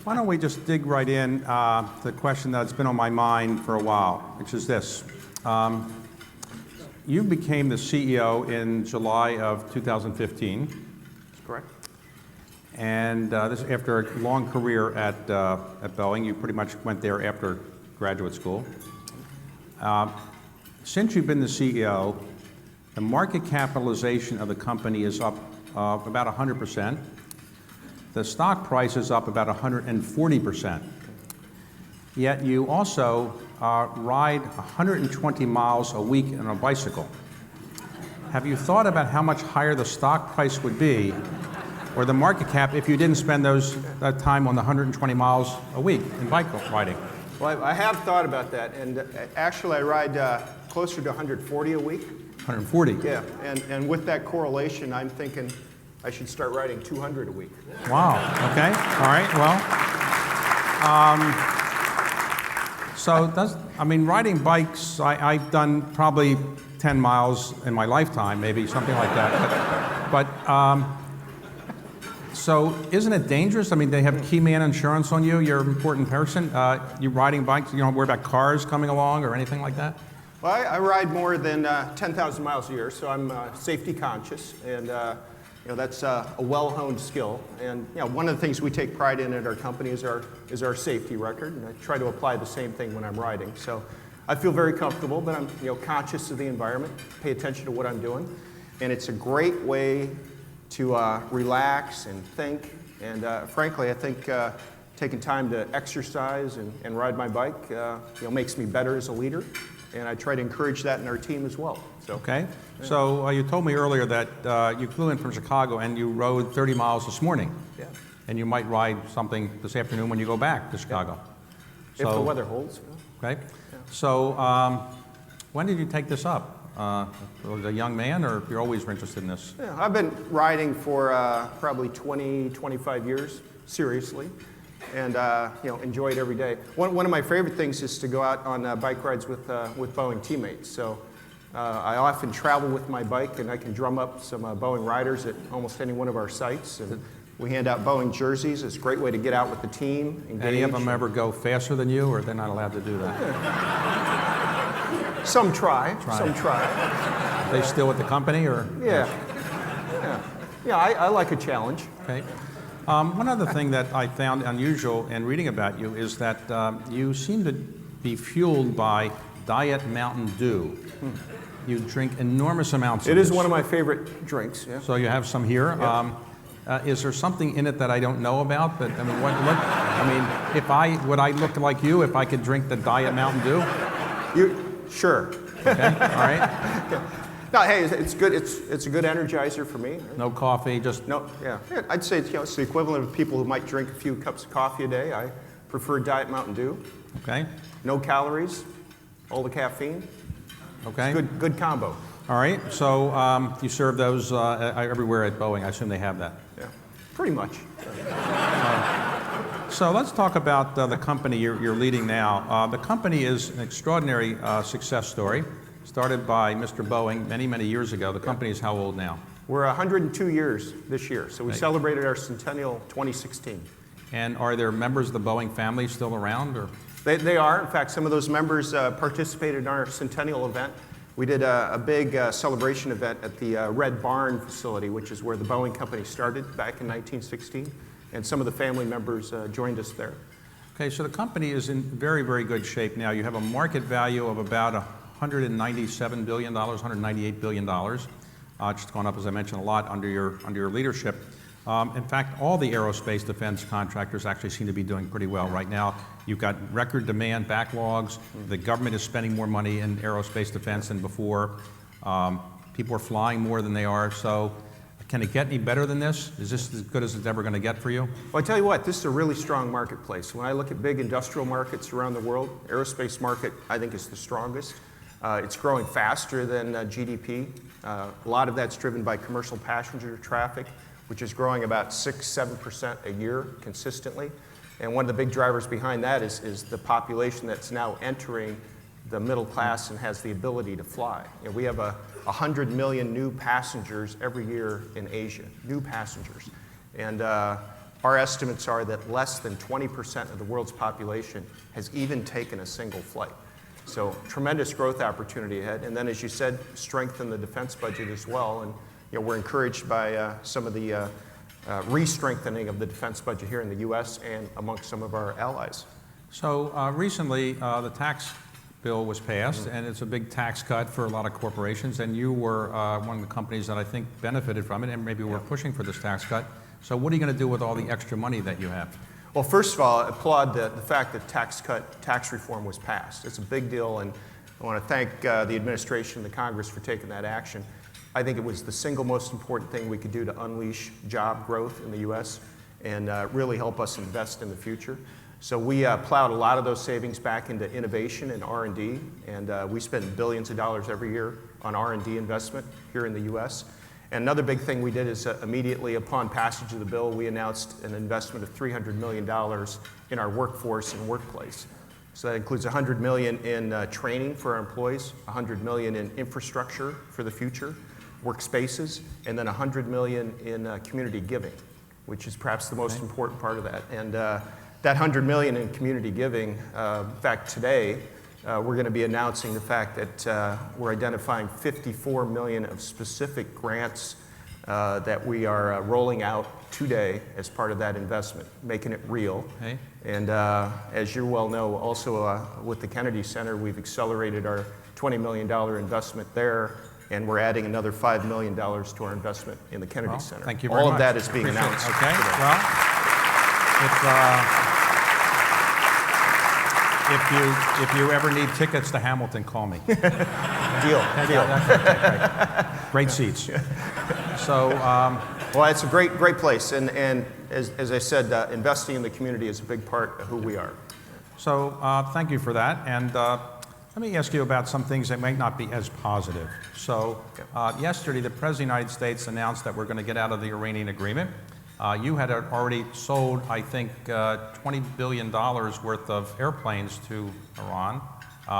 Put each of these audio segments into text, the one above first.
Why don't we just dig right in to the question that's been on my mind for a while, which is this. You became the CEO in July of 2015. That's correct. And this after a long career at Boeing. You pretty much went there after graduate school. Since you've been the CEO, the market capitalization of the company is up about 100%. The stock price is up about 140%. Yet you also ride 120 miles a week on a bicycle. Have you thought about how much higher the stock price would be, or the market cap, if you didn't spend that time on the 120 miles a week in bike riding? Well, I have thought about that, and actually I ride closer to 140 a week. 140? Yeah, and with that correlation, I'm thinking I should start riding 200 a week. Wow, okay, all right, well, riding bikes, I've done probably 10 miles in my lifetime, maybe something like that, so isn't it dangerous? I mean, they have key man insurance on you, you're an important person. You're riding bikes, you don't worry about cars coming along or anything like that? Well, I ride more than 10,000 miles a year, so I'm safety conscious, and that's a well-honed skill. And one of the things we take pride in at our company is our safety record, and I try to apply the same thing when I'm riding. So I feel very comfortable, but I'm conscious of the environment, pay attention to what I'm doing, and it's a great way to relax and think. And frankly, I think taking time to exercise and ride my bike makes me better as a leader. And I try to encourage that in our team as well. So, okay. Yeah. So you told me earlier that you flew in from Chicago and you rode 30 miles this morning. Yeah. And you might ride something this afternoon when you go back to Chicago. Yeah. If the weather holds. Okay. Yeah. So when did you take this up? Was a young man, or you're always interested in this? Yeah, I've been riding for probably 20, 25 years, seriously. And enjoy it every day. One of my favorite things is to go out on bike rides with Boeing teammates. So I often travel with my bike, and I can drum up some Boeing riders at almost any one of our sites. And we hand out Boeing jerseys. It's a great way to get out with the team. Engage. Any of them ever go faster than you, or they're not allowed to do that? Yeah. Some try. Some try. They still with the company, or? Yeah. I like a challenge. Okay. One other thing that I found unusual in reading about you is that you seem to be fueled by Diet Mountain Dew. You drink enormous amounts of it. It is this. one of my favorite drinks. Yeah. So you have some here. Yeah. Is there something in it that I don't know about? But would I look like you if I could drink the Diet Mountain Dew? Sure. Okay. All right. Okay. No, hey, it's good. It's a good energizer for me. Right? No coffee, just no. Yeah, I'd say it's the equivalent of people who might drink a few cups of coffee a day. I prefer Diet Mountain Dew. Okay. No calories, all the caffeine. Okay. It's good combo. All right. So you serve those everywhere at Boeing. I assume they have that. Yeah, pretty much. So let's talk about the company you're leading now. The company is an extraordinary success story. Started by Mr. Boeing many, many years ago. The company is how old now? We're 102 years this year, so we celebrated our centennial 2016. And are there members of the Boeing family still around? Or? They are. In fact, some of those members participated in our centennial event. We did a big celebration event at the Red Barn facility, which is where the Boeing company started back in 1916. And some of the family members joined us there. Okay, so the company is in very, very good shape now. You have a market value of about $197 billion, $198 billion. It's gone up, as I mentioned, a lot under your leadership. In fact, all the aerospace defense contractors actually seem to be doing pretty well right now. You've got record demand backlogs. The government is spending more money in aerospace defense than before. People are flying more than they are. So can it get any better than this? Is this as good as it's ever going to get for you? Well, I tell you what, this is a really strong marketplace. When I look at big industrial markets around the world, aerospace market, I think, is the strongest. It's growing faster than GDP. A lot of that's driven by commercial passenger traffic, which is growing about 6-7% a year consistently. And one of the big drivers behind that is the population that's now entering the middle class and has the ability to fly. We have 100 million new passengers every year in Asia, new passengers. And our estimates are that less than 20% of the world's population has even taken a single flight. So tremendous growth opportunity ahead. And then, as you said, strengthen the defense budget as well. And we're encouraged by some of the re-strengthening of the defense budget here in the U.S. and amongst some of our allies. So recently, the tax bill was passed, and it's a big tax cut for a lot of corporations, and you were one of the companies that I think benefited from it, and maybe were pushing for this tax cut. So what are you going to do with all the extra money that you have? Well, first of all, I applaud the fact that tax reform was passed. It's a big deal, and I want to thank the administration and the Congress for taking that action. I think it was the single most important thing we could do to unleash job growth in the U.S. and really help us invest in the future. So we plowed a lot of those savings back into innovation and R&D, and we spend billions of dollars every year on R&D investment here in the U.S. And another big thing we did is immediately upon passage of the bill, we announced an investment of $300 million in our workforce and workplace. So that includes $100 million in training for our employees, $100 million in infrastructure for the future, workspaces, and then $100 million in community giving, which is perhaps the most important part of that. And that $100 million in community giving, in fact, today, we're going to be announcing the fact that we're identifying $54 million of specific grants that we are rolling out today as part of that investment, making it real. Okay. And as you well know, also with the Kennedy Center, we've accelerated our $20 million investment there, and we're adding another $5 million to our investment in the Kennedy Center. Thank you very much. All of that is being announced Okay. today. Well, if you ever need tickets to Hamilton, call me. Deal. Great seats. So, well, it's a great place, and as I said, investing in the community is a big part of who we are. So, thank you for that. And let me ask you about some things that might not be as positive. So, yesterday, the President of the United States announced that we're going to get out of the Iranian agreement. You had already sold, I think, $20 billion worth of airplanes to Iran.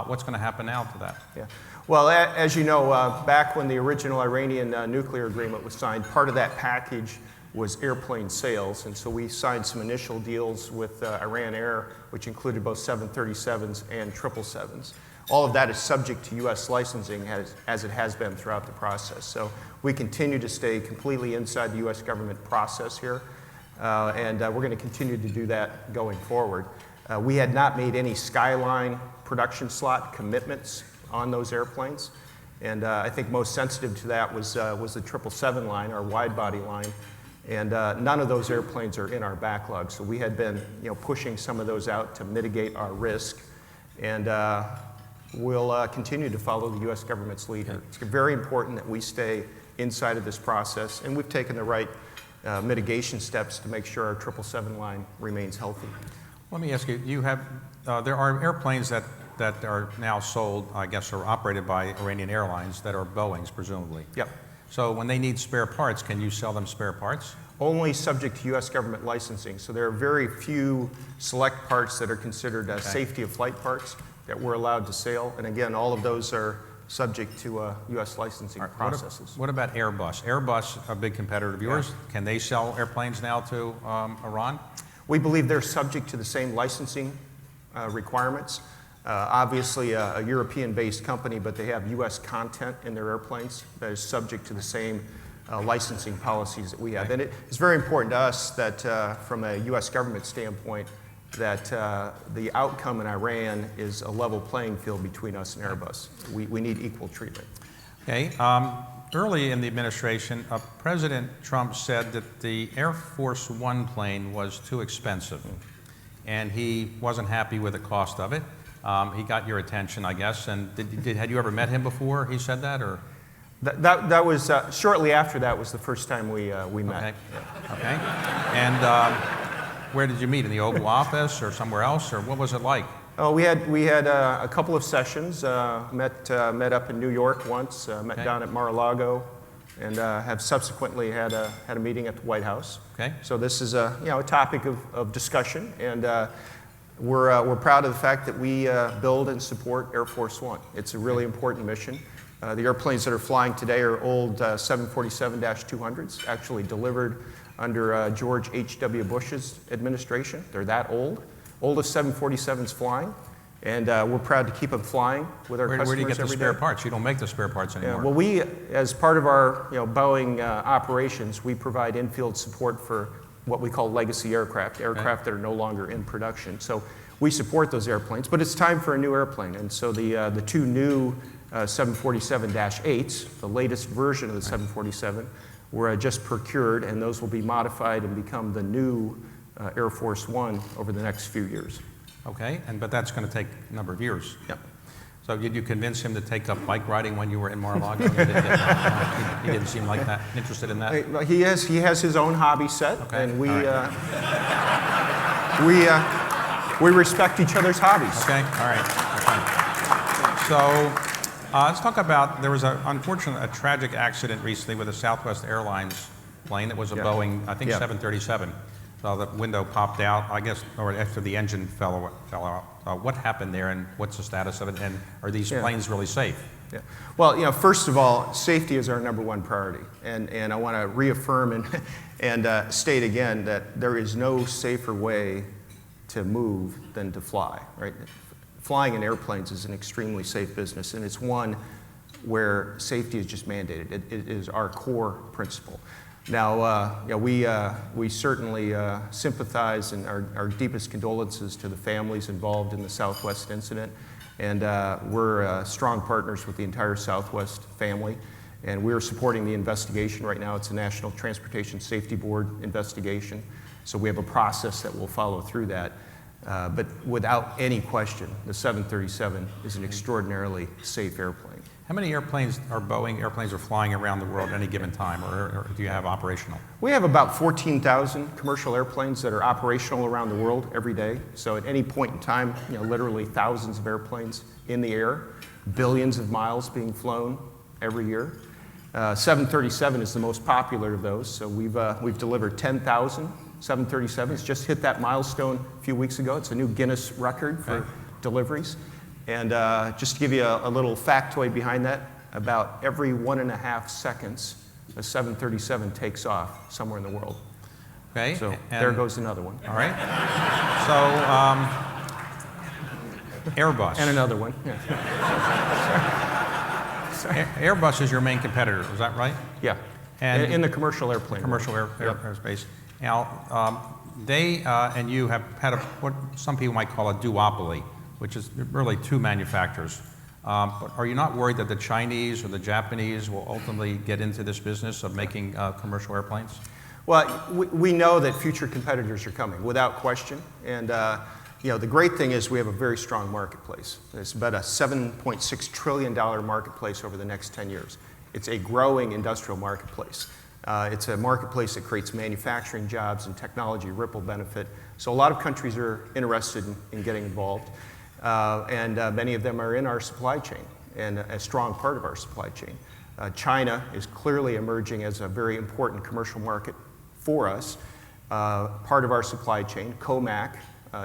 What's going to happen now to that? Yeah. Well, as you know, back when the original Iranian nuclear agreement was signed, part of that package was airplane sales. And so we signed some initial deals with Iran Air, which included both 737s and 777s. All of that is subject to U.S. licensing as it has been throughout the process. So we continue to stay completely inside the U.S. government process here, and we're going to continue to do that going forward. We had not made any Skyline production slot commitments on those airplanes, and I think most sensitive to that was the 777 line, our wide-body line, and none of those airplanes are in our backlog. So we had been, pushing some of those out to mitigate our risk, and we'll continue to follow the U.S. government's lead here. It's very important that we stay inside of this process, and we've taken the right mitigation steps to make sure our 777 line remains healthy. Let me ask you, there are airplanes that are now sold, I guess, or operated by Iranian airlines that are Boeings, presumably. Yep. So when they need spare parts, can you sell them spare parts? Only subject to U.S. government licensing. So there are very few select parts that are considered safety of flight parts that we're allowed to sell. And again, all of those are subject to U.S. licensing processes. What about Airbus? Airbus, a big competitor of yours. Yeah. Can they sell airplanes now to Iran? We believe they're subject to the same licensing requirements. Obviously, a European-based company, but they have U.S. content in their airplanes that is subject to the same licensing policies that we have. And it's very important to us that from a U.S. government standpoint, that the outcome in Iran is a level playing field between us and Airbus. We need equal treatment. Okay. Early in the administration, President Trump said that the Air Force One plane was too expensive, and he wasn't happy with the cost of it. He got your attention, I guess. And had you ever met him before he said that, or? That was shortly after that was the first time we met. Okay. Yeah. Okay. And where did you meet? In the Oval Office or somewhere else, or what was it like? Oh, we had a couple of sessions. Met up in New York once. Met down at Mar-a-Lago, and have subsequently had a meeting at the White House. Okay. So this is a topic of discussion, and we're proud of the fact that we build and support Air Force One. It's a really important mission. The airplanes that are flying today are old 747-200s, actually delivered under George H.W. Bush's administration. They're that old. Oldest 747s flying. And we're proud to keep them flying with our customers every day. Where do you get the spare parts? You don't make the spare parts anymore. Yeah, well, we, as part of our Boeing operations, we provide in-field support for what we call legacy aircraft that are no longer in production. So we support those airplanes, but it's time for a new airplane. And so the two new 747-8s, the latest version of the 747, were just procured, and those will be modified and become the new Air Force One over the next few years. Okay, but that's going to take a number of years. Yep. So did you convince him to take up bike riding when you were in Mar-a-Lago? He didn't seem like that interested in that. He has his own hobby set, okay. And we respect each other's hobbies. Okay, all right. Okay. So let's talk about, there was a tragic accident recently with a Southwest Airlines plane that was a Boeing, I think 737. So the window popped out, I guess, or after the engine fell out. What happened there, and what's the status of it, and are these planes really safe? Yeah. Well, first of all, safety is our number one priority, and I want to reaffirm and state again that there is no safer way to move than to fly. Right? Flying in airplanes is an extremely safe business, and it's one where safety is just mandated. It is our core principle. Now, we certainly sympathize, and our deepest condolences to the families involved in the Southwest incident. And we're strong partners with the entire Southwest family. And we're supporting the investigation right now. It's a National Transportation Safety Board investigation. So we have a process that will follow through that. But without any question, the 737 is an extraordinarily safe airplane. How many airplanes Boeing airplanes are flying around the world at any given time, or do you have operational? We have about 14,000 commercial airplanes that are operational around the world every day. So at any point in time, literally thousands of airplanes in the air, billions of miles being flown every year. 737 is the most popular of those. So we've delivered 10,000 737s. Just hit that milestone a few weeks ago. It's a new Guinness record for deliveries. And just to give you a little factoid behind that, about every 1.5 seconds, a 737 takes off somewhere in the world. Okay. So there goes another one. All right. So Airbus. And another one. Yeah. Airbus is your main competitor, is that right? Yeah. And in the commercial airplane. Commercial airspace. Now, they and you have had what some people might call a duopoly, which is really two manufacturers. But are you not worried that the Chinese or the Japanese will ultimately get into this business of making commercial airplanes? Well, we know that future competitors are coming, without question. And the great thing is we have a very strong marketplace. It's about a $7.6 trillion marketplace over the next 10 years. It's a growing industrial marketplace. It's a marketplace that creates manufacturing jobs and technology ripple benefit. So a lot of countries are interested in getting involved. And many of them are in our supply chain and a strong part of our supply chain. China is clearly emerging as a very important commercial market for us. Part of our supply chain, COMAC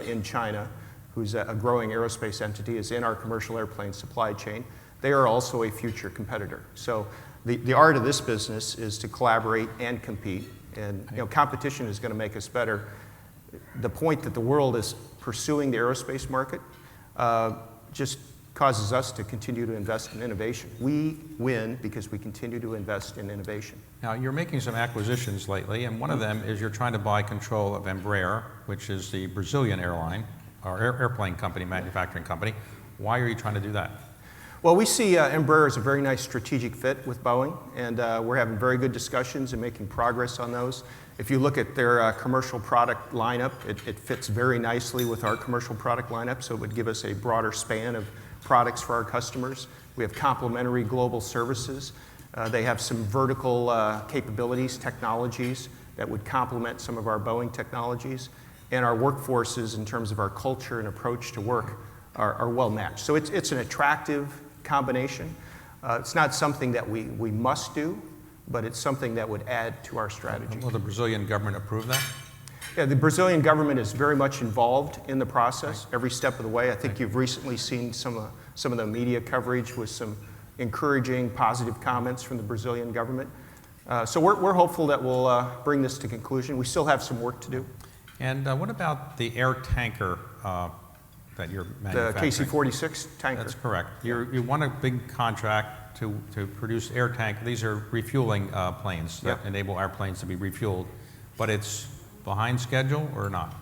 in China, who's a growing aerospace entity, is in our commercial airplane supply chain. They are also a future competitor. So the art of this business is to collaborate and compete. And competition is going to make us better. The point that the world is pursuing the aerospace market just causes us to continue to invest in innovation. We win because we continue to invest in innovation. Now, you're making some acquisitions lately, and one of them is you're trying to buy control of Embraer, which is the Brazilian airline, or airplane company, manufacturing company. Why are you trying to do that? Well, we see Embraer as a very nice strategic fit with Boeing, and we're having very good discussions and making progress on those. If you look at their commercial product lineup, it fits very nicely with our commercial product lineup, so it would give us a broader span of products for our customers. We have complementary global services. They have some vertical capabilities, technologies that would complement some of our Boeing technologies, and our workforces in terms of our culture and approach to work are well matched. So it's an attractive combination. It's not something that we must do, but it's something that would add to our strategy. Will the Brazilian government approve that? Yeah, the Brazilian government is very much involved in the process every step of the way. I think you've recently seen some of the media coverage with some encouraging, positive comments from the Brazilian government. So we're hopeful that we'll bring this to conclusion. We still have some work to do. And what about the air tanker that you're The manufacturing? KC-46 tanker. That's correct. You won a big contract to produce air tank. These are refueling planes that enable airplanes to be refueled, but it's behind schedule or not?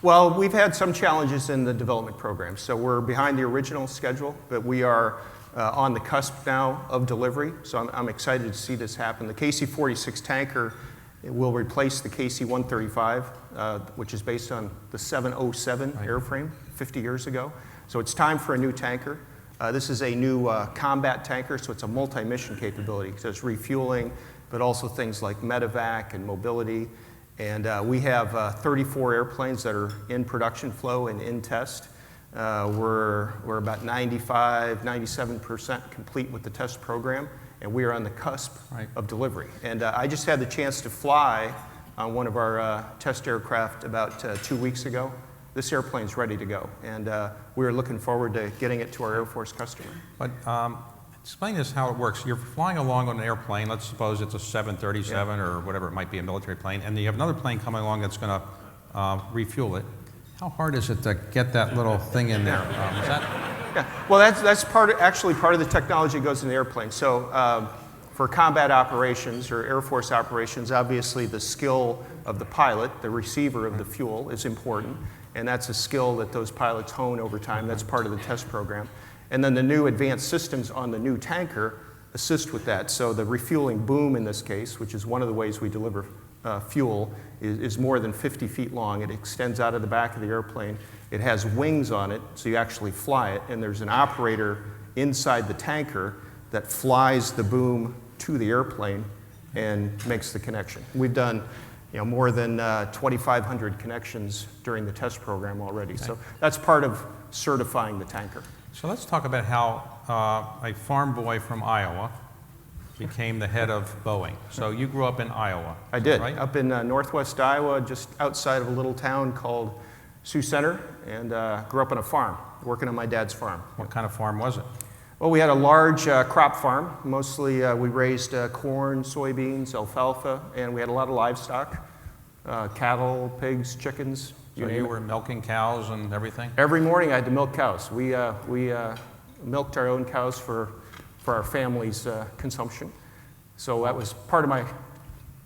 Well, we've had some challenges in the development program, so we're behind the original schedule, but we are on the cusp now of delivery, so I'm excited to see this happen. The KC-46 tanker will replace the KC-135, which is based on the 707 airframe 50 years ago. So it's time for a new tanker. This is a new combat tanker, so it's a multi-mission capability. So it's refueling, but also things like medevac and mobility. And we have 34 airplanes that are in production flow and in test. We're about 95, 97% complete with the test program, and we are on the cusp of delivery. And I just had the chance to fly on one of our test aircraft about 2 weeks ago. This airplane's ready to go, and we're looking forward to getting it to our Air Force customer. But explain this how it works. You're flying along on an airplane. Let's suppose it's a 737 or whatever it might be, a military plane, and you have another plane coming along that's going to refuel it. How hard is it to get that little thing in there? Is that? Yeah, well, that's actually part of the technology that goes in the airplane. So for combat operations or Air Force operations, obviously the skill of the pilot, the receiver of the fuel, is important, and that's a skill that those pilots hone over time. That's part of the test program. And then the new advanced systems on the new tanker assist with that. So the refueling boom in this case, which is one of the ways we deliver fuel, is more than 50 feet long. It extends out of the back of the airplane. It has wings on it, so you actually fly it, and there's an operator inside the tanker that flies the boom to the airplane and makes the connection. We've done more than 2,500 connections during the test program already. Okay. So that's part of certifying the tanker. So let's talk about how a farm boy from Iowa became the head of Boeing. So you grew up in Iowa. I did, right? Up in northwest Iowa, just outside of a little town called Sioux Center, and grew up on a farm, working on my dad's farm. What kind of farm was it? Well, we had a large crop farm. Mostly we raised corn, soybeans, alfalfa, and we had a lot of livestock, cattle, pigs, chickens. So you were milking cows and everything? Every morning I had to milk cows. We milked our own cows for our family's consumption. So that was part of my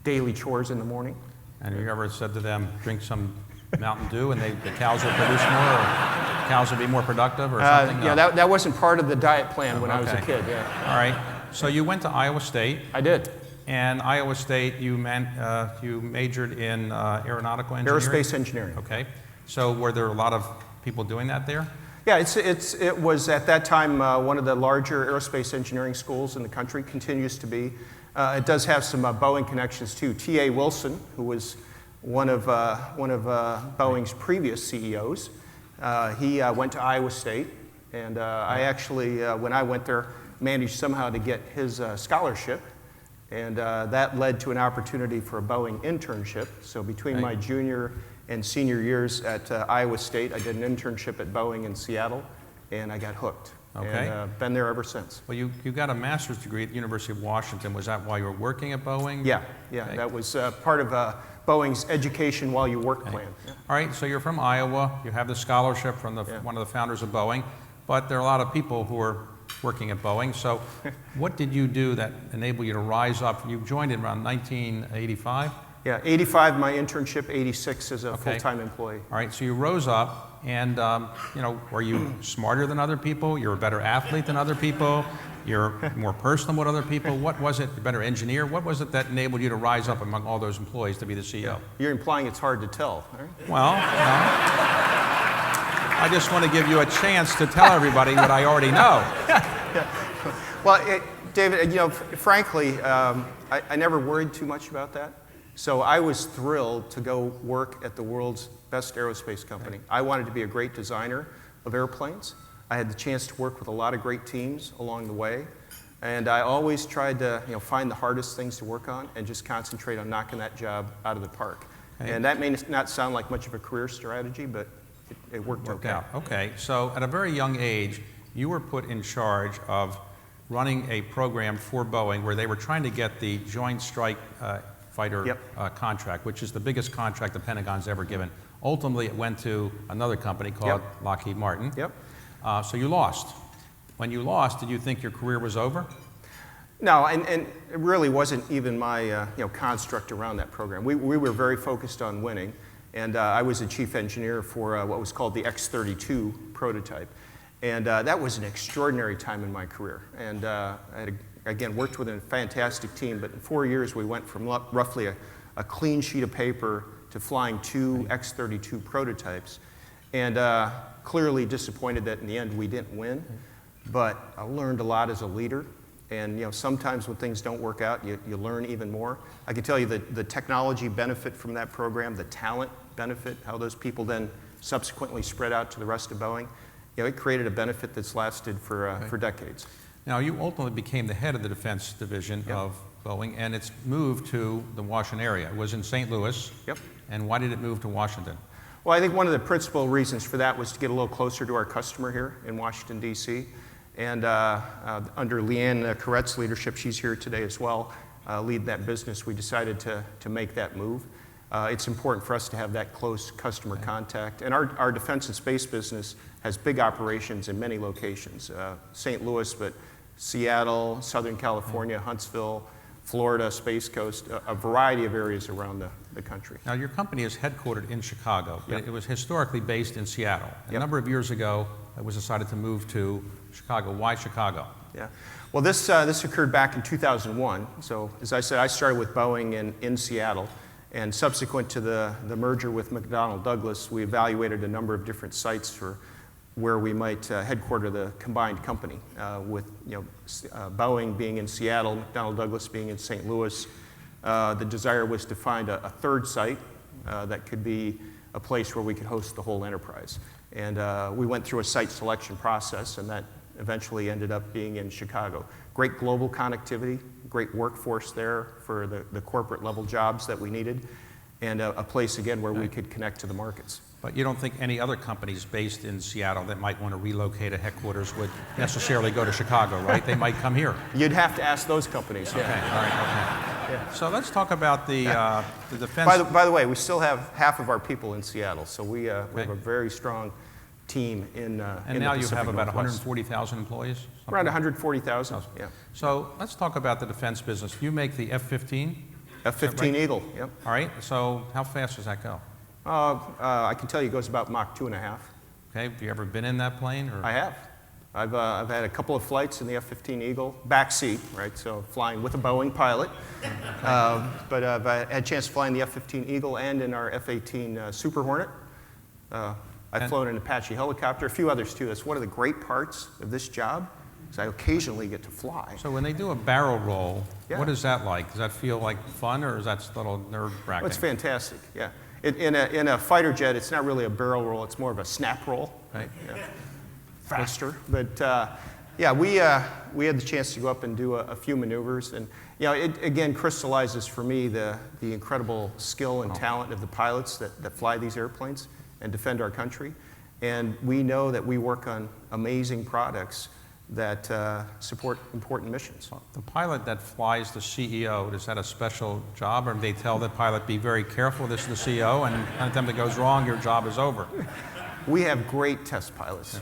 daily chores in the morning. And you ever said to them, drink some Mountain Dew and the cows will produce more, or cows will be more productive or something? No. Yeah, that wasn't part of the diet plan when I was a kid. Yeah. All right. So you went to Iowa State. I did. And Iowa State, you majored in aeronautical engineering? Aerospace engineering. Okay. So were there a lot of people doing that there? Yeah, it was at that time one of the larger aerospace engineering schools in the country, continues to be. It does have some Boeing connections too. T.A. Wilson, who was one of Boeing's previous CEOs, he went to Iowa State, and I actually, when I went there, managed somehow to get his scholarship. And that led to an opportunity for a Boeing internship. So between my junior and senior years at Iowa State, I did an internship at Boeing in Seattle, and I got hooked. Okay. And been there ever since. Well, you got a master's degree at the University of Washington. Was that while you were working at Boeing? Yeah. Okay. That was part of Boeing's education while you work plan. Yeah. All right, so you're from Iowa. You have the scholarship from one of the founders of Boeing, but there are a lot of people who are working at Boeing. So what did you do that enabled you to rise up? You joined in around 1985? Yeah, 85 my internship, 86 as a full-time employee. All right, so you rose up, and were you smarter than other people? You're a better athlete than other people? You're more personal with other people? What was it? A better engineer? What was it that enabled you to rise up among all those employees to be the CEO? You're implying it's hard to tell, right? Well, no. I just want to give you a chance to tell everybody what I already know. Well, David, frankly, I never worried too much about that. So I was thrilled to go work at the world's best aerospace company. I wanted to be a great designer of airplanes. I had the chance to work with a lot of great teams along the way. And I always tried to find the hardest things to work on and just concentrate on knocking that job out of the park. Okay. And that may not sound like much of a career strategy, but it worked okay. out. Okay, so at a very young age, you were put in charge of running a program for Boeing where they were trying to get the Joint Strike Fighter contract, which is the biggest contract the Pentagon's ever given. Ultimately, it went to another company called Lockheed Martin. So you lost. When you lost, did you think your career was over? No, and it really wasn't even my construct around that program. We were very focused on winning, and I was the chief engineer for what was called the X-32 prototype. And that was an extraordinary time in my career. And I had, again, worked with a fantastic team, but in 4 years we went from roughly a clean sheet of paper to flying 2 X-32 prototypes. And clearly disappointed that in the end we didn't win, but I learned a lot as a leader. And sometimes when things don't work out, you learn even more. I can tell you that the technology benefit from that program, the talent benefit, how those people then subsequently spread out to the rest of Boeing, it created a benefit that's lasted for decades. Now, you ultimately became the head of the defense division of Boeing, and it's moved to the Washington area. It was in St. Louis. And why did it move to Washington? Well, I think one of the principal reasons for that was to get a little closer to our customer here in Washington, D.C. And under Leanne Corrett's leadership, she's here today as well, lead that business, we decided to make that move. It's important for us to have that close customer contact. And our defense and space business has big operations in many locations. St. Louis, but Seattle, Southern California, Huntsville, Florida, Space Coast, a variety of areas around the country. Now, your company is headquartered in Chicago. It was historically based in Seattle. A number of years ago, it was decided to move to Chicago. Why Chicago? Well, this occurred back in 2001. So, as I said, I started with Boeing in Seattle. And subsequent to the merger with McDonnell Douglas, we evaluated a number of different sites for where we might headquarter the combined company, with Boeing being in Seattle, McDonnell Douglas being in St. Louis. The desire was to find a third site that could be a place where we could host the whole enterprise. And we went through a site selection process, and that eventually ended up being in Chicago. Great global connectivity, great workforce there for the corporate level jobs that we needed, and a place, again, where we could connect to the markets. But you don't think any other companies based in Seattle that might want to relocate a headquarters would necessarily go to Chicago, right? They might come here. You'd have to ask those companies. Okay, all right, okay. So let's talk about the defense. By the way, we still have half of our people in Seattle, so we have a very strong team in and now you have about Northwest. 140,000 employees? Around 140,000, So let's talk about the defense business. You make the F-15? F-15 Eagle, All right, so how fast does that go? I can tell you it goes about Mach 2.5. Okay, have you ever been in that plane? Or? I have. I've had a couple of flights in the F-15 Eagle, back seat, right, so flying with a Boeing pilot. But I've had a chance to fly in the F-15 Eagle and in our F-18 Super Hornet. I've flown an Apache helicopter, a few others too. That's one of the great parts of this job, is I occasionally get to fly. So when they do a barrel roll, what is that like? Does that feel like fun, or is that a little nerve-wracking? Well, it's fantastic, yeah. In a fighter jet, it's not really a barrel roll, it's more of a snap roll. Right. Faster. But we had the chance to go up and do a few maneuvers. And it again crystallizes for me the incredible skill and talent of the pilots that fly these airplanes and defend our country. And we know that we work on amazing products that support important missions. The pilot that flies the CEO, is that a special job, or do they tell the pilot, be very careful, this is the CEO, and anytime it goes wrong, your job is over? We have great test pilots.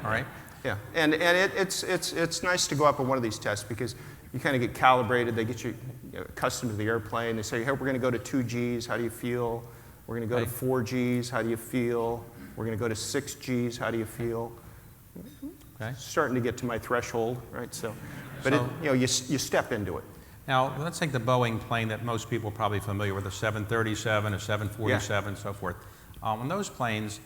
All right. Yeah, and it's nice to go up on one of these tests because you kind of get calibrated. They get you accustomed to the airplane. They say, hey, we're going to go to 2 Gs. How do you feel? We're going to go to 4 Gs. How do you feel? We're going to go to 6 Gs. How do you feel? Okay. Starting to get to my threshold, right? So, but you step into it. Now, let's take the Boeing plane that most people are probably familiar with, a 737, a 747, so forth. On those planes,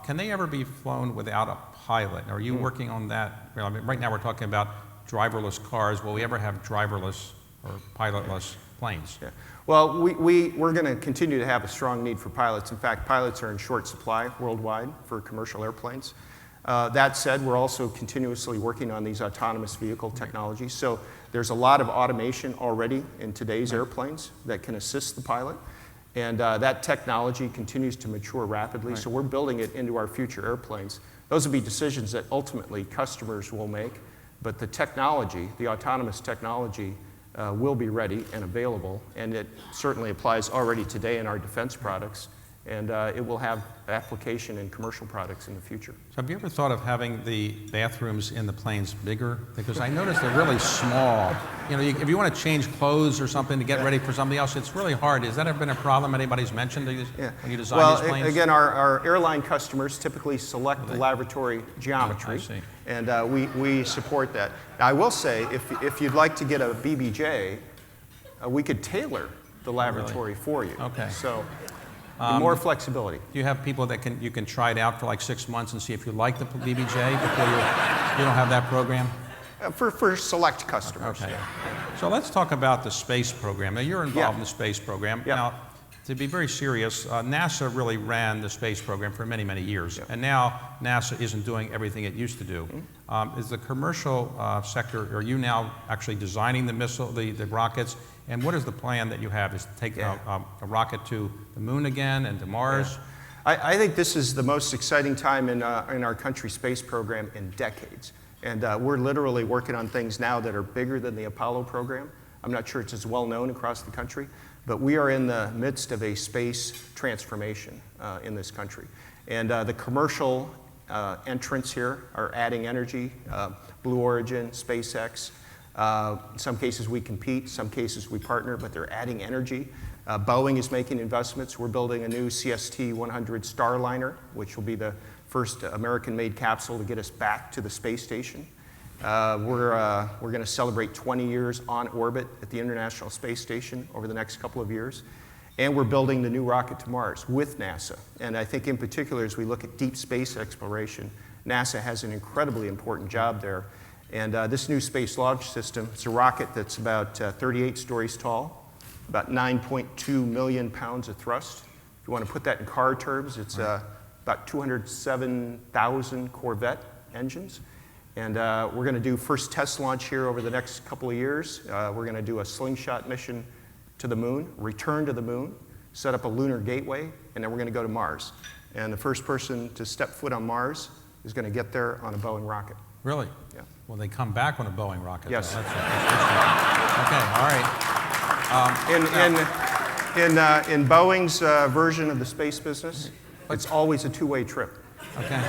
can they ever be flown without a pilot? Are you working on that? Well, I mean, right now we're talking about driverless cars. Will we ever have driverless or pilotless planes? Yeah. Well, we're going to continue to have a strong need for pilots. In fact, pilots are in short supply worldwide for commercial airplanes. That said, we're also continuously working on these autonomous vehicle technologies. So there's a lot of automation already in today's airplanes that can assist the pilot. And that technology continues to mature rapidly. So we're building it into our future airplanes. Those will be decisions that ultimately customers will make. But the technology, the autonomous technology, will be ready and available, and it certainly applies already today in our defense products, and it will have application in commercial products in the future. So have you ever thought of having the bathrooms in the planes bigger? Because I noticed they're really small. You know, if you want to change clothes or something to get ready for something else, it's really hard. Has that ever been a problem anybody's mentioned when you design these planes? Again, our airline customers typically select the lavatory geometry, I see. and we support that. Now, I will say, if you'd like to get a BBJ, we could tailor the lavatory for you. Okay. So more flexibility. Do you have people that you can try it out for like 6 months and see if you like the BBJ before you don't have that program? For select customers. Okay. So let's talk about the space program. Now, you're involved in the space program. Yeah. Now, to be very serious, NASA really ran the space program for many, many years. And now NASA isn't doing everything it used to do. Is the commercial sector, are you now actually designing the missile, the rockets? And what is the plan that you have? Is to take a rocket to the moon again and to Mars? I think this is the most exciting time in our country's space program in decades. And we're literally working on things now that are bigger than the Apollo program. I'm not sure it's as well known across the country, but we are in the midst of a space transformation in this country. And the commercial entrants here are adding energy, Blue Origin, SpaceX. In some cases we compete, some cases we partner, but they're adding energy. Boeing is making investments. We're building a new CST-100 Starliner, which will be the first American-made capsule to get us back to the space station. We're going to celebrate 20 years on orbit at the International Space Station over the next couple of years. And we're building the new rocket to Mars with NASA. And I think in particular, as we look at deep space exploration, NASA has an incredibly important job there. And this new space launch system, it's a rocket that's about 38 stories tall, about 9.2 million pounds of thrust. If you want to put that in car terms, it's about 207,000 Corvette engines. And we're going to do first test launch here over the next couple of years. We're going to do a slingshot mission to the moon, return to the moon, set up a lunar gateway, and then we're going to go to Mars. And the first person to step foot on Mars is going to get there on a Boeing rocket. Really? Yeah. Well, they come back on a Boeing rocket. Yes. Okay, all right. In Boeing's version of the space business, it's always a two-way trip. Okay.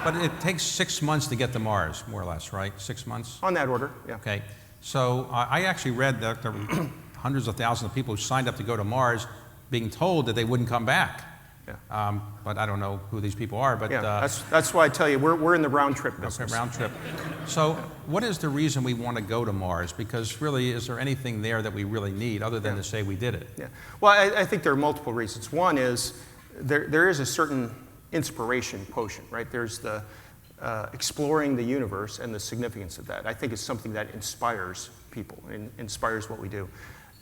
But it takes 6 months to get to Mars, more or less, right? 6 months? On that order, yeah. Okay. So I actually read that there were hundreds of thousands of people who signed up to go to Mars being told that they wouldn't come back. Yeah. But I don't know who these people are. But yeah, that's why I tell you, we're in the round trip business. Okay, round trip. So what is the reason we want to go to Mars? Because really, is there anything there that we really need other than to say we did it? Yeah. Well, I think there are multiple reasons. One is there is a certain inspiration quotient, right? There's the exploring the universe and the significance of that. I think it's something that inspires people and inspires what we do.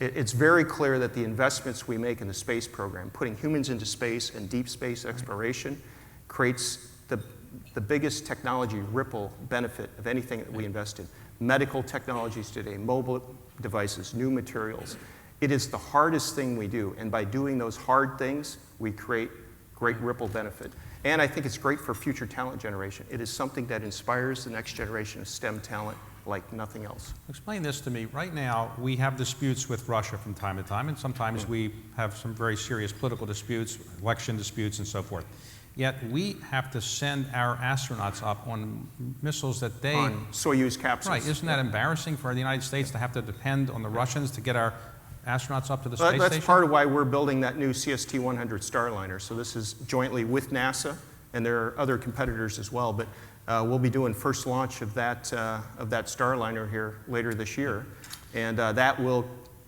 It's very clear that the investments we make in the space program, putting humans into space and deep space exploration, creates the biggest technology ripple benefit of anything that we invest in. Medical technologies today, mobile devices, new materials. It is the hardest thing we do, and by doing those hard things, we create great ripple benefit. And I think it's great for future talent generation. It is something that inspires the next generation of STEM talent like nothing else. Explain this to me. Right now, we have disputes with Russia from time to time, and sometimes we have some very serious political disputes, election disputes, and so forth. Yet we have to send our astronauts up on missiles that they... On Soyuz capsules. Right. Isn't that embarrassing for the United States to have to depend on the Russians to get our astronauts up to the space station? That's part of why we're building that new CST-100 Starliner. So this is jointly with NASA, and there are other competitors as well. But we'll be doing first launch of that Starliner here later this year, and that will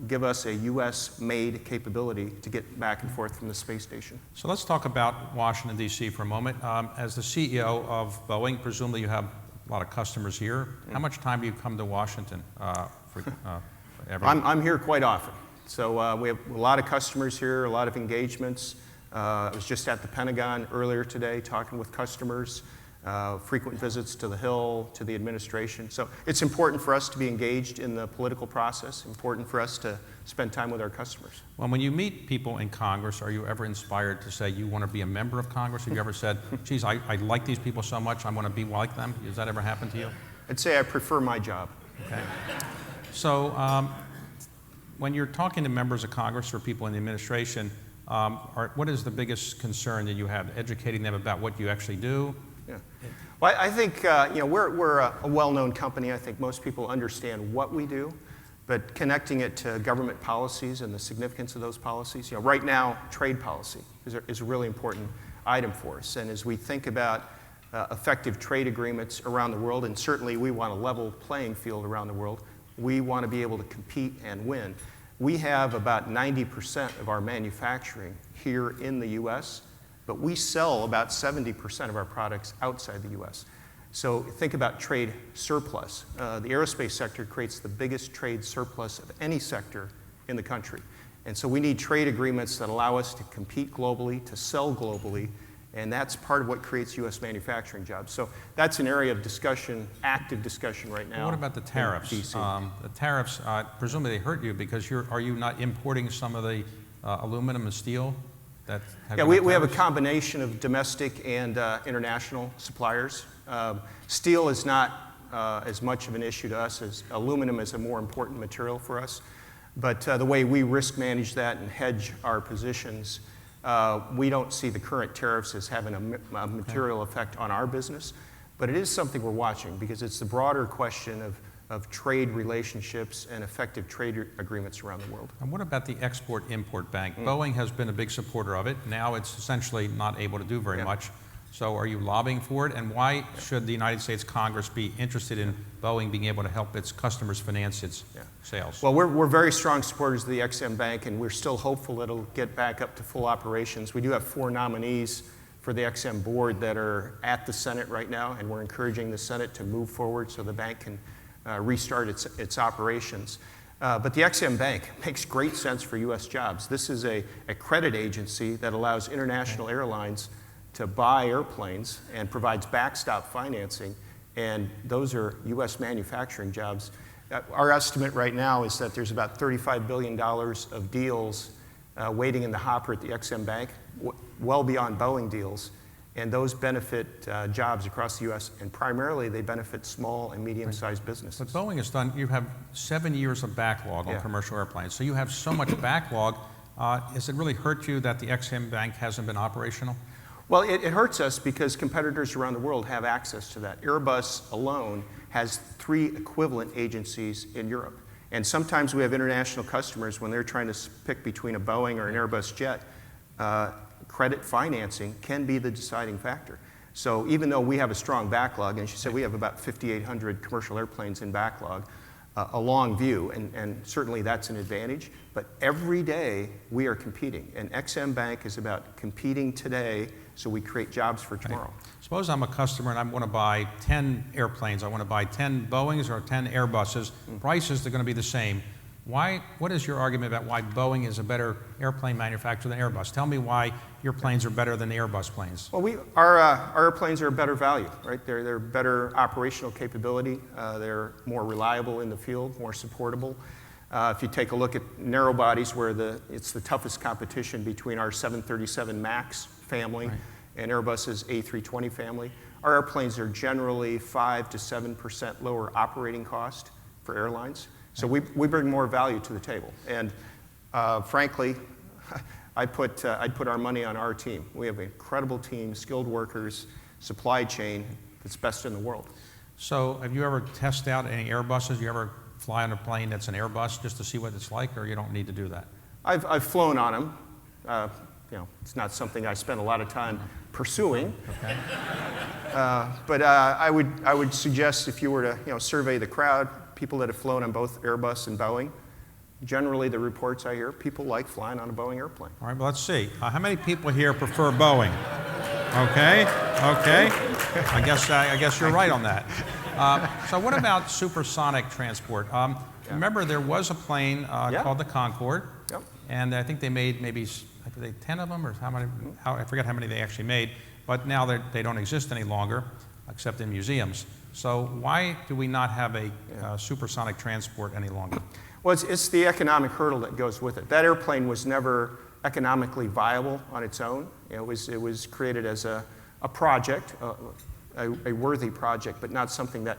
give us a U.S.-made capability to get back and forth from the space station. So let's talk about Washington, D.C. for a moment. As the CEO of Boeing, presumably you have a lot of customers here. How much time do you come to Washington for every... I'm here quite often. So we have a lot of customers here, a lot of engagements. I was just at the Pentagon earlier today talking with customers. Frequent visits to the Hill, to the administration. So it's important for us to be engaged in the political process, important for us to spend time with our customers. Well, when you meet people in Congress, are you ever inspired to say you want to be a member of Congress? Have you ever said, geez, I like these people so much, I want to be like them? Has that ever happened to you? I'd say I prefer my job. Okay. So when you're talking to members of Congress or people in the administration, what is the biggest concern that you have? Educating them about what you actually do? Yeah. Well, I think we're a well-known company. I think most people understand what we do, but connecting it to government policies and the significance of those policies. Right now, trade policy is a really important item for us. And as we think about effective trade agreements around the world, and certainly we want a level playing field around the world, we want to be able to compete and win. We have about 90% of our manufacturing here in the U.S., but we sell about 70% of our products outside the U.S. So think about trade surplus. The aerospace sector creates the biggest trade surplus of any sector in the country. And so we need trade agreements that allow us to compete globally, to sell globally, and that's part of what creates U.S. manufacturing jobs. So that's an area of discussion, active discussion right now. What about the tariffs? The tariffs, presumably they hurt you because are you not importing some of the aluminum and steel? We have a combination of domestic and international suppliers. Steel is not as much of an issue to us as aluminum is a more important material for us. But the way we risk manage that and hedge our positions, we don't see the current tariffs as having a material effect on our business. But it is something we're watching because it's the broader question of trade relationships and effective trade agreements around the world. And what about the Export-Import Bank? Boeing has been a big supporter of it. Now it's essentially not able to do very much. So are you lobbying for it? And why should the United States Congress be interested in Boeing being able to help its customers finance its sales? Well, we're very strong supporters of the EXIM Bank, and we're still hopeful it'll get back up to full operations. We do have 4 nominees for the EXIM board that are at the Senate right now, and we're encouraging the Senate to move forward so the bank can restart its operations. But the EXIM Bank makes great sense for U.S. jobs. This is a credit agency that allows international airlines to buy airplanes and provides backstop financing, and those are U.S. manufacturing jobs. Our estimate right now is that there's about $35 billion of deals waiting in the hopper at the EXIM Bank, well beyond Boeing deals. And those benefit jobs across the U.S., and primarily they benefit small and medium-sized businesses. But Boeing has done, you have 7 years of backlog on commercial airplanes. So you have so much backlog. Has it really hurt you that the EXIM Bank hasn't been operational? Well, it hurts us because competitors around the world have access to that. Airbus alone has 3 equivalent agencies in Europe. And sometimes we have international customers when they're trying to pick between a Boeing or an Airbus jet. Credit financing can be the deciding factor. So even though we have a strong backlog, and she said we have about 5,800 commercial airplanes in backlog, a long view, and certainly that's an advantage, but every day we are competing. And EXIM Bank is about competing today so we create jobs for tomorrow. Right. Suppose I'm a customer and I want to buy 10 airplanes. I want to buy 10 Boeings or 10 Airbuses. Prices are going to be the same. What is your argument about why Boeing is a better airplane manufacturer than Airbus? Tell me why your planes are better than the Airbus planes. Well, our airplanes are a better value, right? They're better operational capability. They're more reliable in the field, more supportable. If you take a look at narrow bodies, where it's the toughest competition between our 737 MAX family and Airbus's A320 family, our airplanes are generally 5 to 7% lower operating cost for airlines. So we bring more value to the table. And frankly, I'd put our money on our team. We have an incredible team, skilled workers, supply chain that's best in the world. So have you ever tested out any Airbuses? You ever fly on a plane that's an Airbus just to see what it's like, or you don't need to do that? I've flown on them. It's not something I spend a lot of time pursuing. Okay. But I would suggest if you were to survey the crowd, people that have flown on both Airbus and Boeing, generally the reports I hear, people like flying on a Boeing airplane. All right, well, let's see. How many people here prefer Boeing? Okay. I guess you're right on that. So what about supersonic transport? Remember, there was a plane called the Concorde, and I think they made maybe 10 of them, or how many? I forget how many they actually made. But now they don't exist any longer, except in museums. So why do we not have a supersonic transport any longer? Well, it's the economic hurdle that goes with it. That airplane was never economically viable on its own. It was created as a project, a worthy project, but not something that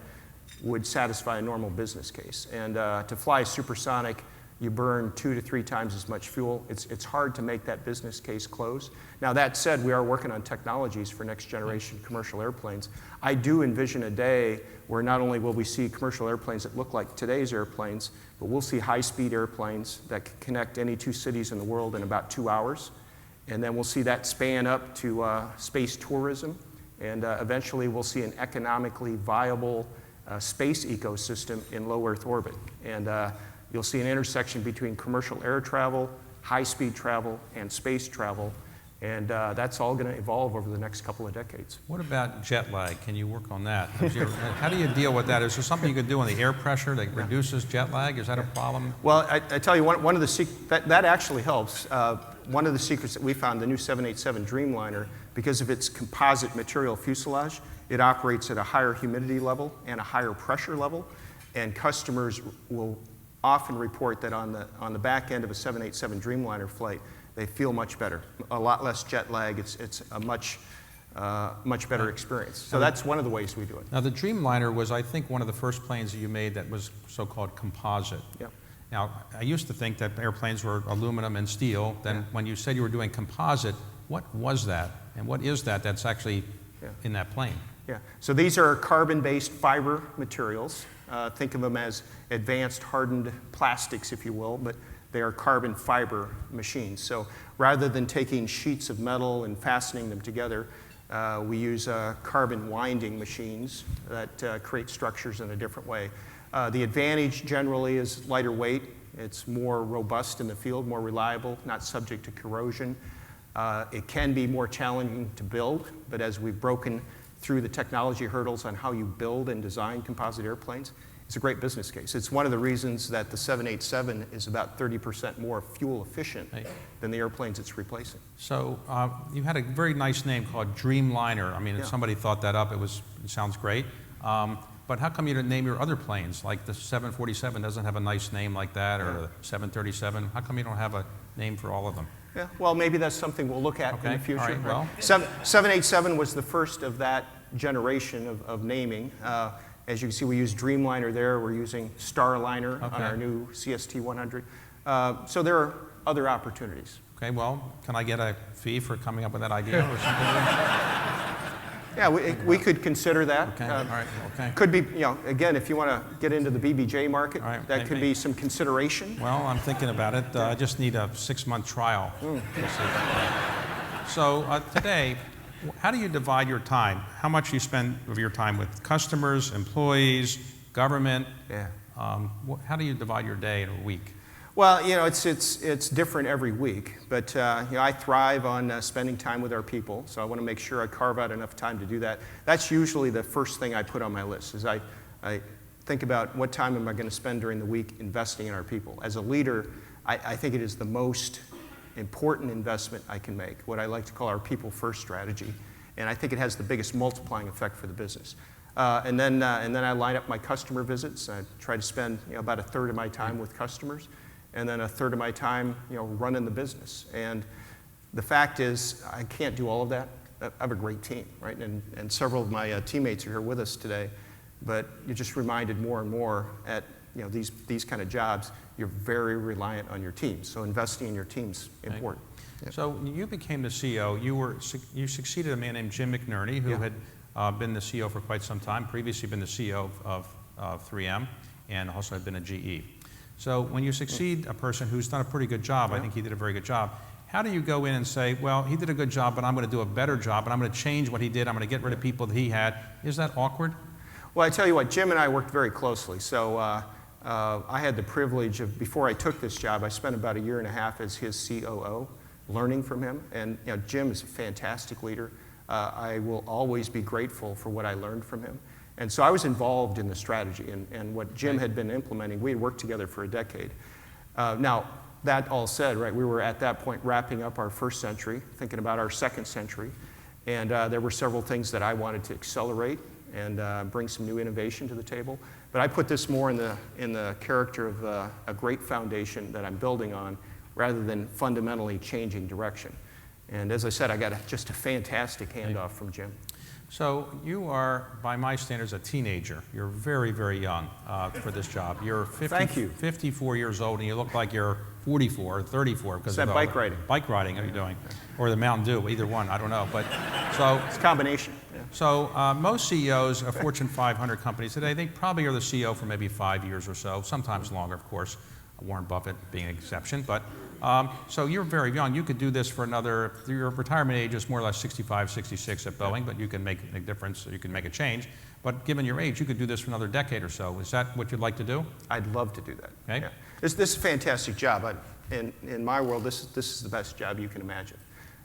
would satisfy a normal business case. And to fly supersonic, you burn 2 to 3 times as much fuel. It's hard to make that business case close. Now, that said, we are working on technologies for next generation commercial airplanes. I do envision a day where not only will we see commercial airplanes that look like today's airplanes, but we'll see high-speed airplanes that can connect any 2 cities in the world in about 2 hours. And then we'll see that span up to space tourism. And eventually, we'll see an economically viable space ecosystem in low Earth orbit. And you'll see an intersection between commercial air travel, high-speed travel, and space travel. And that's all going to evolve over the next couple of decades. What about jet lag? Can you work on that? How do you deal with that? Is there something you could do on the air pressure that reduces jet lag? Is that a problem? Well, I tell you, one of the that actually helps. One of the secrets that we found, the new 787 Dreamliner, because of its composite material fuselage, it operates at a higher humidity level and a higher pressure level. And customers will often report that on the back end of a 787 Dreamliner flight, they feel much better, a lot less jet lag. It's a much better experience. So that's one of the ways we do it. Now, the Dreamliner was, I think, one of the first planes that you made that was so-called composite. Yep. Now, I used to think that airplanes were aluminum and steel. Then when you said you were doing composite, what was that? And what is that that's actually in that plane? Yeah. So these are carbon-based fiber materials. Think of them as advanced hardened plastics, if you will, but they are carbon fiber machines. So rather than taking sheets of metal and fastening them together, we use carbon winding machines that create structures in a different way. The advantage generally is lighter weight. It's more robust in the field, more reliable, not subject to corrosion. It can be more challenging to build, but as we've broken through the technology hurdles on how you build and design composite airplanes, it's a great business case. It's one of the reasons that the 787 is about 30% more fuel efficient than the airplanes it's replacing. So you had a very nice name called Dreamliner. I mean, if somebody thought that up, it sounds great. But how come you didn't name your other planes? Like the 747 doesn't have a nice name like that, or the 737. How come you don't have a name for all of them? Yeah, well, maybe that's something we'll look at in the future. All right, well. 787 was the first of that generation of naming. As you can see, we use Dreamliner there. We're using Starliner on our new CST-100. So there are other opportunities. Okay, well, can I get a fee for coming up with that idea or something? Yeah, we could consider that. Okay, all right, okay. Could be, again, if you want to get into the BBJ market, that could be some consideration. Well, I'm thinking about it. I just need a 6-month trial. So today, how do you divide your time? How much do you spend of your time with customers, employees, government? Yeah. How do you divide your day in a week? Well, it's different every week, but I thrive on spending time with our people, so I want to make sure I carve out enough time to do that. That's usually the first thing I put on my list, is I think about what time am I going to spend during the week investing in our people. As a leader, I think it is the most important investment I can make, what I like to call our people-first strategy, and I think it has the biggest multiplying effect for the business. And then I line up my customer visits. I try to spend about a third of my time with customers, and then a third of my time, running the business. And the fact is, I can't do all of that. I have a great team, right? And several of my teammates are here with us today. But you're just reminded more and more at these kind of jobs, you're very reliant on your team. So investing in your team's important. Yeah. So you became the CEO. You succeeded a man named Jim McNerney, who had been the CEO for quite some time. Previously, been the CEO of 3M, and also had been at GE. So when you succeed a person who's done a pretty good job, I think he did a very good job, how do you go in and say, well, he did a good job, but I'm going to do a better job, and I'm going to change what he did, I'm going to get rid of people that he had? Is that awkward? Well, I tell you what, Jim and I worked very closely. So I had the privilege of, before I took this job, I spent about 1.5 years as his COO, learning from him. And Jim is a fantastic leader. I will always be grateful for what I learned from him. And so I was involved in the strategy, and what Jim had been implementing. We had worked together for a decade. Now, that all said, right, we were at that point wrapping up our first century, thinking about our second century, and there were several things that I wanted to accelerate and bring some new innovation to the table. But I put this more in the character of a great foundation that I'm building on, rather than fundamentally changing direction. And as I said, I got just a fantastic handoff from Jim. So you are, by my standards, a teenager. You're very, very young for this job. You're 54 years old, and you look like you're 44 or 34 because of bike riding. Bike riding are you doing? Or the Mountain Dew, either one, I don't know. But so it's a combination. Yeah. So most CEOs of Fortune 500 companies today, they probably are the CEO for maybe 5 years or so, sometimes longer, of course, Warren Buffett being an exception. But so you're very young. You could do this for another, your retirement age is more or less 65, 66 at Boeing, but you can make a difference, you can make a change. But given your age, you could do this for another decade or so. Is that what you'd like to do? I'd love to do that. Okay. Yeah. This is a fantastic job. In my world, this is the best job you can imagine.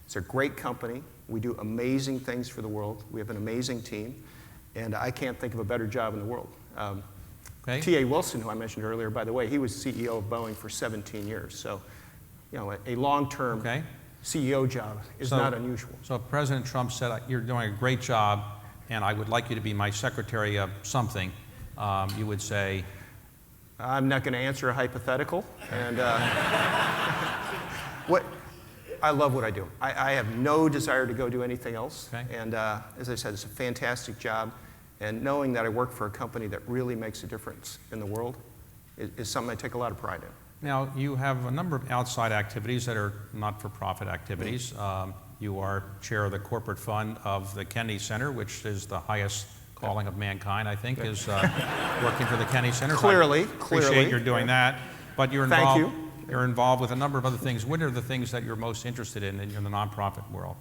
It's a great company. We do amazing things for the world. We have an amazing team. And I can't think of a better job in the world. Okay. T.A. Wilson, who I mentioned earlier, by the way, he was CEO of Boeing for 17 years. So, you know, a long-term CEO job is not unusual. So if President Trump said, you're doing a great job, and I would like you to be my secretary of something, you would say? I'm not going to answer a hypothetical. And I love what I do. I have no desire to go do anything else. Okay. And as I said, it's a fantastic job. And knowing that I work for a company that really makes a difference in the world is something I take a lot of pride in. Now, you have a number of outside activities that are not-for-profit activities. You are chair of the corporate fund of the Kennedy Center, which is the highest calling of mankind, I think, is working for the Kennedy Center. Clearly. So I appreciate you're doing that. But you're involved. Thank you. You're involved with a number of other things. What are the things that you're most interested in the nonprofit world?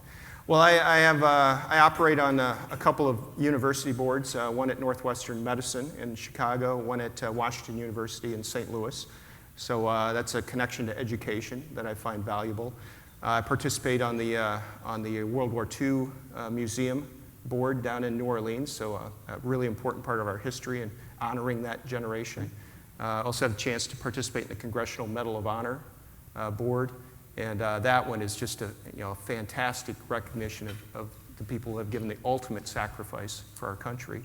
Well, I operate on a couple of university boards, one at Northwestern Medicine in Chicago, one at Washington University in St. Louis. So that's a connection to education that I find valuable. I participate on the World War II Museum board down in New Orleans, so a really important part of our history and honoring that generation. I also had a chance to participate in the Congressional Medal of Honor board, and that one is just a fantastic recognition of the people who have given the ultimate sacrifice for our country.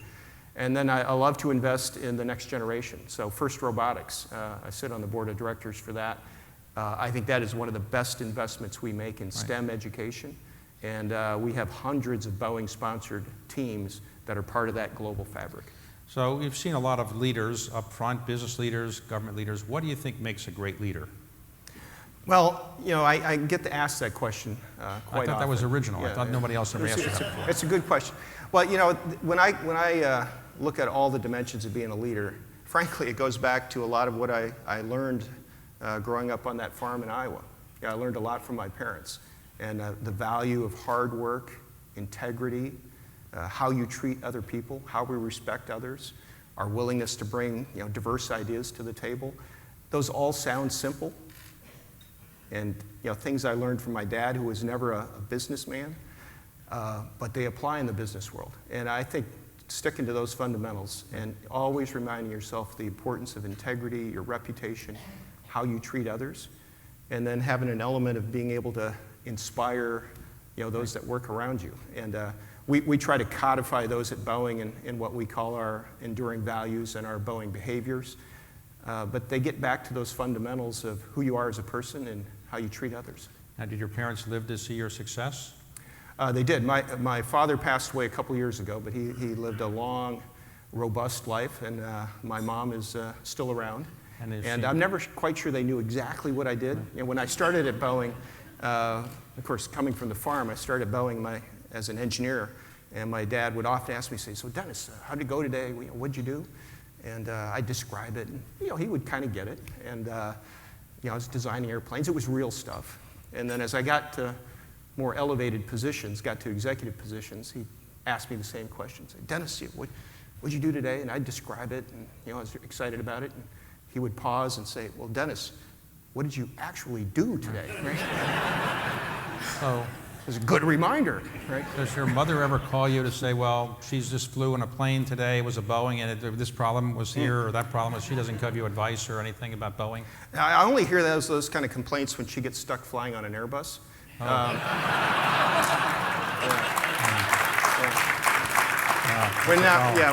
And then I love to invest in the next generation. So First Robotics, I sit on the board of directors for that. I think that is one of the best investments we make in STEM education. And we have hundreds of Boeing-sponsored teams that are part of that global fabric. So we've seen a lot of leaders up front, business leaders, government leaders. What do you think makes a great leader? Well, I get to ask that question quite often. I thought that was original. I thought nobody else ever asked that before. It's a good question. Well, when I look at all the dimensions of being a leader, frankly, it goes back to a lot of what I learned growing up on that farm in Iowa. I learned a lot from my parents. And the value of hard work, integrity, how you treat other people, how we respect others, our willingness to bring diverse ideas to the table. Those all sound simple. And things I learned from my dad, who was never a businessman, but they apply in the business world. And I think sticking to those fundamentals and always reminding yourself the importance of integrity, your reputation, how you treat others, and then having an element of being able to inspire those that work around you. And we try to codify those at Boeing in what we call our enduring values and our Boeing behaviors. But they get back to those fundamentals of who you are as a person and how you treat others. Now, did your parents live to see your success? They did. My father passed away a couple years ago, but he lived a long, robust life, and my mom is still around. And I'm never quite sure they knew exactly what I did. When I started at Boeing, of course, coming from the farm, I started at Boeing as an engineer, and my dad would often ask me, say, "So Dennis, how'd it go today? What'd you do?" And I'd describe it, and he would kind of get it. And I was designing airplanes. It was real stuff. And then as I got to more elevated positions, got to executive positions, he asked me the same question. Say, "Dennis, what'd you do today?" And I'd describe it, and I was excited about it. And he would pause and say, "Well, Dennis, what did you actually do today?" So it was a good reminder, right? Does your mother ever call you to say, "Well, she's just flew in a plane today, it was a Boeing, and this problem was here, or that problem was," she doesn't give you advice or anything about Boeing? I only hear those kind of complaints when she gets stuck flying on an Airbus.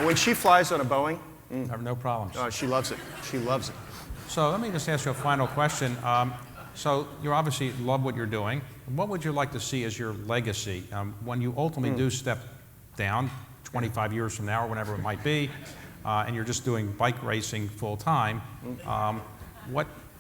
When she flies on a Boeing, no problems. She loves it. She loves it. So let me just ask you a final question. So you obviously love what you're doing. What would you like to see as your legacy when you ultimately do step down 25 years from now or whenever it might be, and you're just doing bike racing full time,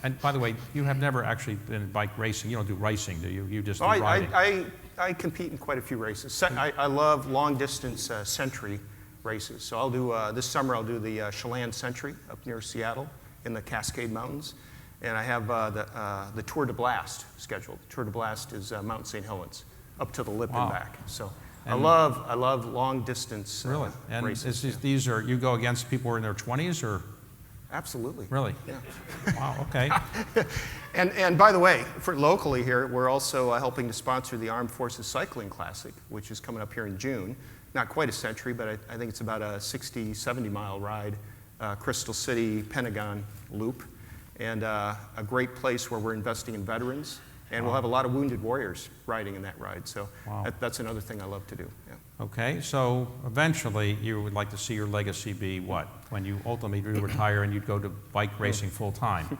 and by the way, you have never actually been in bike racing. You don't do racing, do you? You just do riding. I compete in quite a few races. I love long-distance century races. So I'll do, this summer I'll do the Chelan Century up near Seattle in the Cascade Mountains. And I have the Tour de Blast scheduled. Tour de Blast is Mount St. Helens, up to the lip and back. So I love long-distance really? And races. These are, you go against people who are in their 20s, or? Absolutely. Really? Yeah. Wow, okay. And by the way, for locally here, we're also helping to sponsor the Armed Forces Cycling Classic, which is coming up here in June. Not quite a century, but I think it's about a 60, 70-mile ride, Crystal City, Pentagon loop, and a great place where we're investing in veterans. And we'll have a lot of wounded warriors riding in that ride. So that's another thing I love to do. Yeah. Okay, so eventually you would like to see your legacy be what? When you ultimately retire and you'd go to bike racing full time?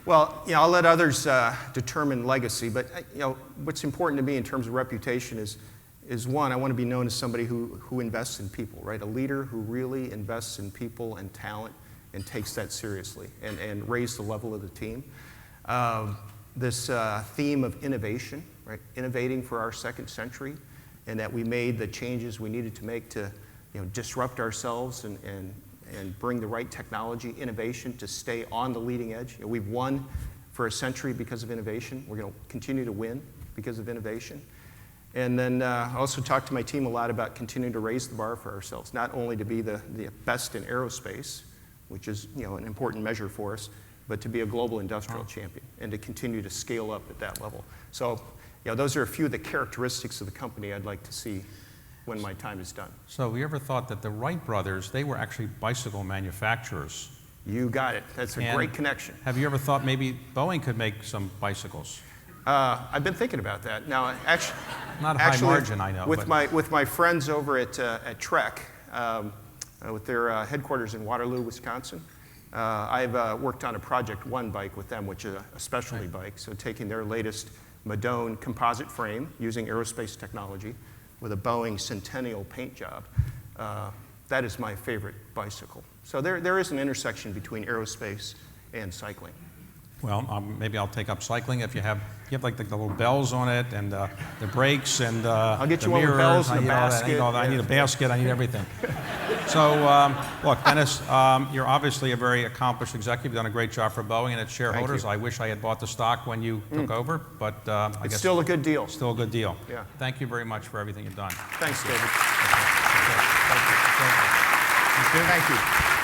Well, I'll let others determine legacy, but what's important to me in terms of reputation is one, I want to be known as somebody who invests in people, right? A leader who really invests in people and talent and takes that seriously and raise the level of the team. This theme of innovation, right? Innovating for our second century, and that we made the changes we needed to make to disrupt ourselves and bring the right technology, innovation to stay on the leading edge. We've won for a century because of innovation. We're going to continue to win because of innovation. And then I also talked to my team a lot about continuing to raise the bar for ourselves, not only to be the best in aerospace, which is an important measure for us, but to be a global industrial champion and to continue to scale up at that level. So those are a few of the characteristics of the company I'd like to see when my time is done. So have you ever thought that the Wright brothers, they were actually bicycle manufacturers? You got it. That's a great connection. Have you ever thought maybe Boeing could make some bicycles? I've been thinking about that. Now, actually, not high margin, I know. With my friends over at Trek, with their headquarters in Waterloo, Wisconsin, I've worked on a Project One bike with them, which is a specialty bike. So taking their latest Madone composite frame using aerospace technology with a Boeing Centennial paint job. That is my favorite bicycle. So there is an intersection between aerospace and cycling. Well, maybe I'll take up cycling if you have like the little bells on it and the brakes and I'll get the you one with bells and a basket. I need a basket. I need everything. So, look, Dennis, you're obviously a very accomplished executive. You've done a great job for Boeing and its shareholders. I wish I had bought the stock when you took over, but I guess it's still a good deal. Still a good deal. Yeah. Thank you very much for everything you've done. Thanks, David. Thank you. Thank you.